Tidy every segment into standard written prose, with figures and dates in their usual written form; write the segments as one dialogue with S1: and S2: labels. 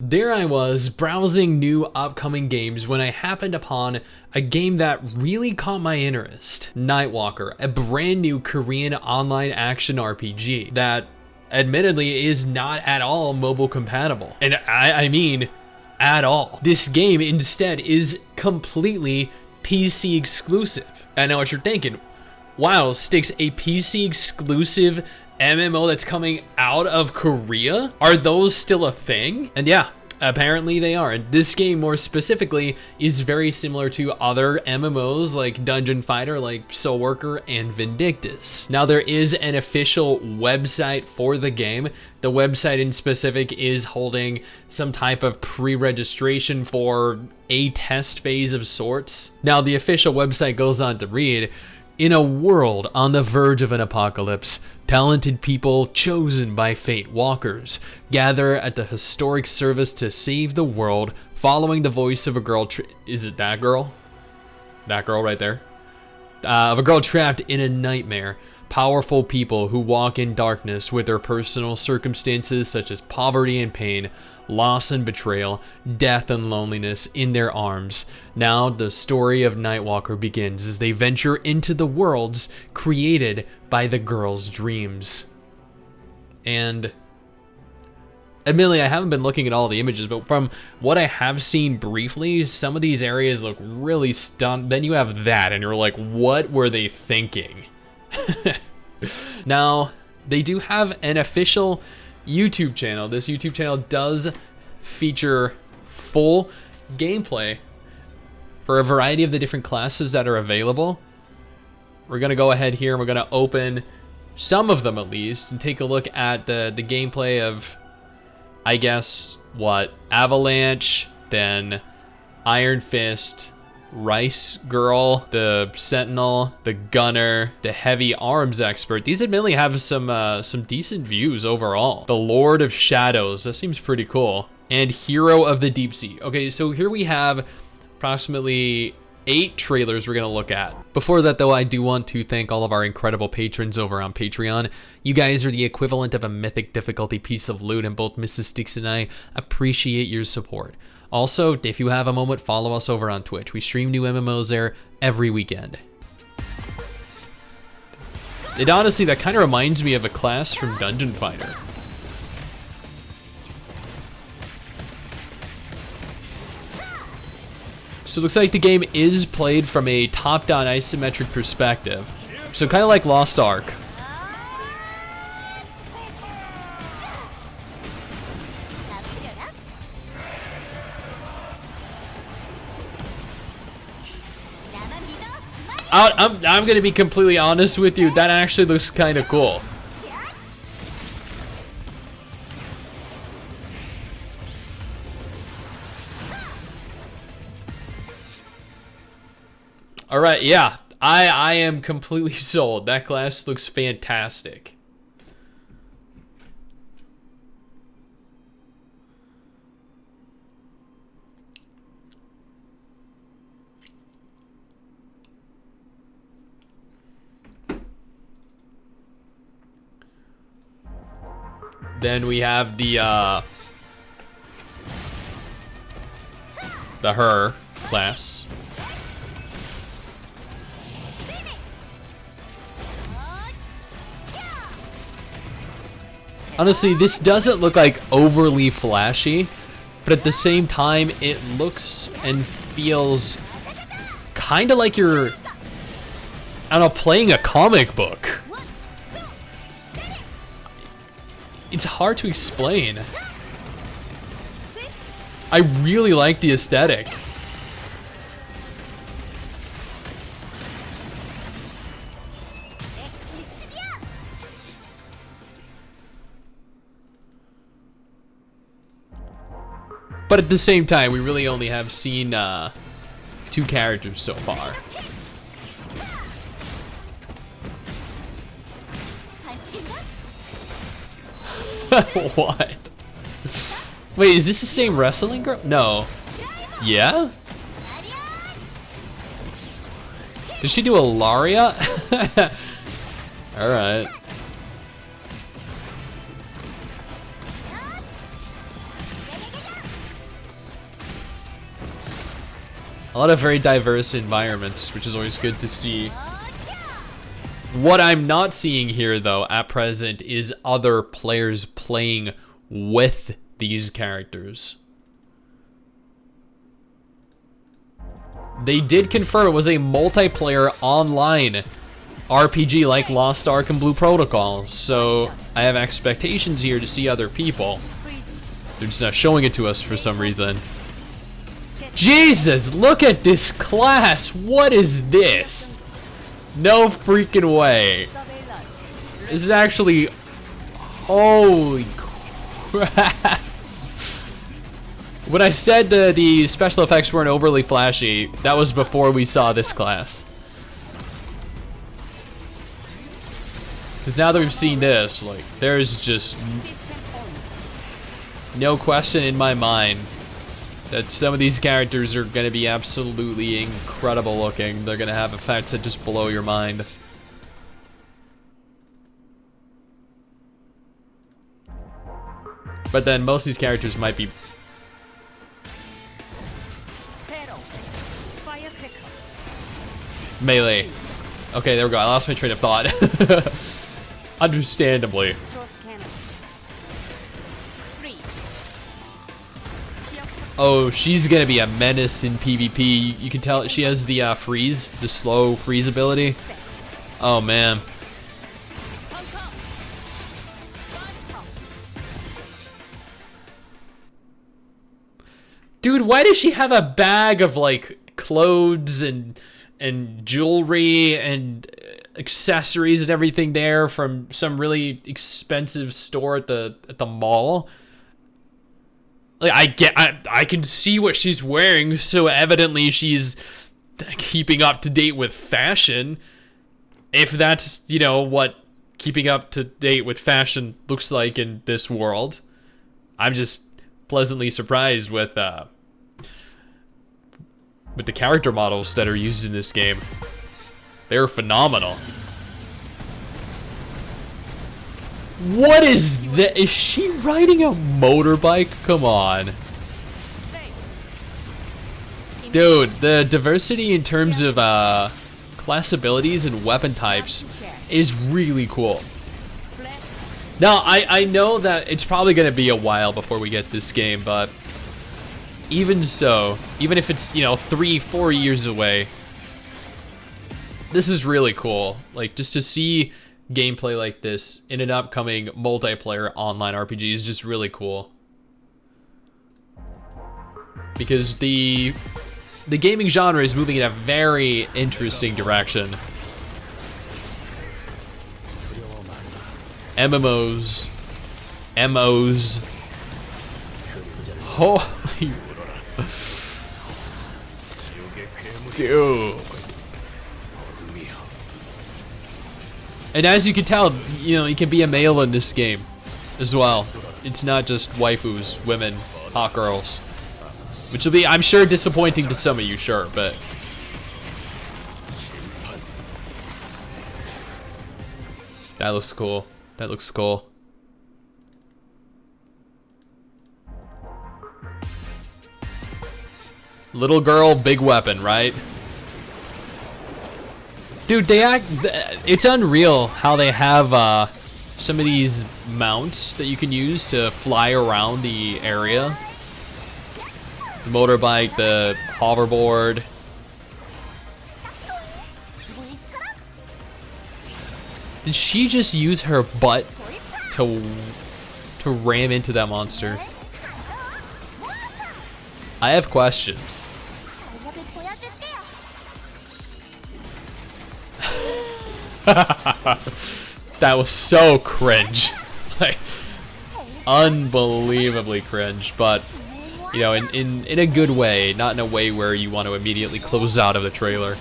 S1: There I was, browsing new upcoming games when I happened upon a game that really caught my interest. Nightwalker, a brand new Korean online action RPG that admittedly is not at all mobile compatible. And I mean, at all. This game instead is completely PC exclusive. I know what you're thinking. Wow, STIX, a PC exclusive MMO that's coming out of Korea? Are those still a thing? And yeah, apparently they are. And this game more specifically is very similar to other MMOs like Dungeon Fighter, like Soul Worker and Vindictus. Now there is an official website for the game. The website in specific is holding some type of pre-registration for a test phase of sorts. Now the official website goes on to read, "In a world on the verge of an apocalypse, talented people chosen by fate walkers gather at the historic service to save the world, following the voice of a girl." Is it that girl? That girl right there? Of a girl trapped in a nightmare. Powerful people who walk in darkness with their personal circumstances such as poverty and pain, loss and betrayal, death and loneliness in their arms. Now the story of Nightwalker begins as they venture into the worlds created by the girl's dreams. And admittedly, I haven't been looking at all the images, but from what I have seen briefly, some of these areas look really stunned. Then you have that and you're like, what were they thinking? Now, they do have an official YouTube channel. This YouTube channel does feature full gameplay for a variety of the different classes that are available. We're gonna go ahead here and we're gonna open some of them at least and take a look at the gameplay of, I guess, what, Avalanche, then Iron Fist, Rice Girl, the Sentinel, the Gunner, the Heavy Arms Expert. These admittedly have some decent views overall. The Lord of Shadows, that seems pretty cool. And Hero of the Deep Sea. Okay, so here we have approximately 8 trailers we're gonna look at. Before that though, I do want to thank all of our incredible patrons over on Patreon. You guys are the equivalent of a mythic difficulty piece of loot, and both MMOByte and I appreciate your support. Also, if you have a moment, follow us over on Twitch. We stream new MMOs there every weekend. It honestly, that kind of reminds me of a class from Dungeon Fighter. So it looks like the game is played from a top-down isometric perspective. So kind of like Lost Ark. I'm gonna be completely honest with you, that actually looks kind of cool. All right, yeah, I am completely sold. That class looks fantastic. Then we have the her class. Honestly, this doesn't look like overly flashy, but at the same time, it looks and feels kind of like you're, I don't know, playing a comic book. It's hard to explain. I really like the aesthetic. But at the same time, we really only have seen 2 characters so far. What? Wait, is this the same wrestling girl? No. Yeah? Did she do a Laria? Alright. A lot of very diverse environments, which is always good to see. What I'm not seeing here, though, at present, is other players playing with these characters. They did confirm it was a multiplayer online RPG like Lost Ark and Blue Protocol, so I have expectations here to see other people. They're just not showing it to us for some reason. Jesus, look at this class! What is this? No freaking way. This is actually... Holy crap. When I said the special effects weren't overly flashy, that was before we saw this class. Because now that we've seen this, like, there's just no question in my mind that some of these characters are going to be absolutely incredible looking. They're going to have effects that just blow your mind. But then most of these characters might be... melee. Okay, there we go. I lost my train of thought. Understandably. Oh, she's gonna be a menace in PvP. You can tell she has the freeze, the slow freeze ability. Oh man. Dude, why does she have a bag of like clothes and jewelry and accessories and everything there from some really expensive store at the mall? Like, I can see what she's wearing, so evidently she's keeping up to date with fashion. If that's, you know, what keeping up to date with fashion looks like in this world. I'm just pleasantly surprised with the character models that are used in this game. They're phenomenal. What is that? Is she riding a motorbike? Come on. Dude, the diversity in terms of class abilities and weapon types is really cool. Now, I know that it's probably going to be a while before we get this game, but even so, even if it's, you know, 3-4 years away, this is really cool. Like, just to see gameplay like this in an upcoming multiplayer online RPG is just really cool. Because the gaming genre is moving in a very interesting direction. MMOs. MOs. Holy... Dude. And as you can tell, you know, you can be a male in this game as well. It's not just waifus, women, hot girls. Which will be, I'm sure, disappointing to some of you, sure, but... That looks cool. That looks cool. Little girl, big weapon, right? Dude, it's unreal how they have some of these mounts that you can use to fly around the area. The motorbike, the hoverboard. Did she just use her butt to ram into that monster? I have questions. That was so cringe. Like, unbelievably cringe, but you know, in a good way, not in a way where you want to immediately close out of the trailer.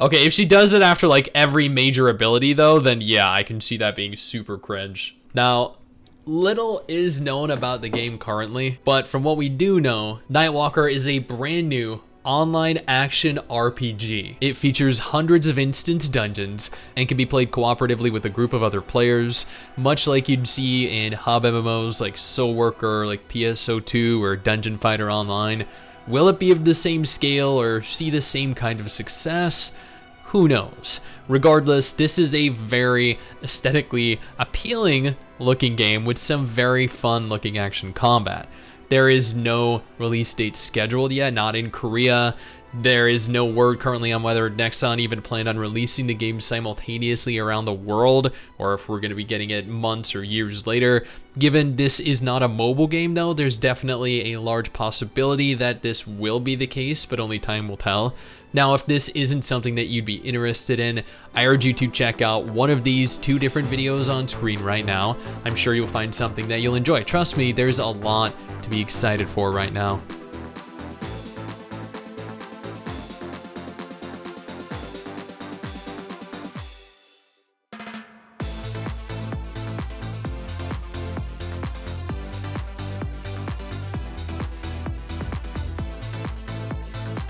S1: Okay, if she does it after like every major ability though, then yeah, I can see that being super cringe. Now, little is known about the game currently, but from what we do know, Nightwalker is a brand new online action RPG. It features hundreds of instance dungeons and can be played cooperatively with a group of other players, much like you'd see in hub MMOs like Soul Worker, like PSO2 or Dungeon Fighter Online. Will it be of the same scale or see the same kind of success? Who knows? Regardless, this is a very aesthetically appealing looking game with some very fun looking action combat. There is no release date scheduled yet, not in Korea. There is no word currently on whether Nexon even planned on releasing the game simultaneously around the world, or if we're going to be getting it months or years later. Given this is not a mobile game though, there's definitely a large possibility that this will be the case, but only time will tell. Now, if this isn't something that you'd be interested in, I urge you to check out one of these 2 different videos on screen right now. I'm sure you'll find something that you'll enjoy. Trust me, there's a lot to be excited for right now.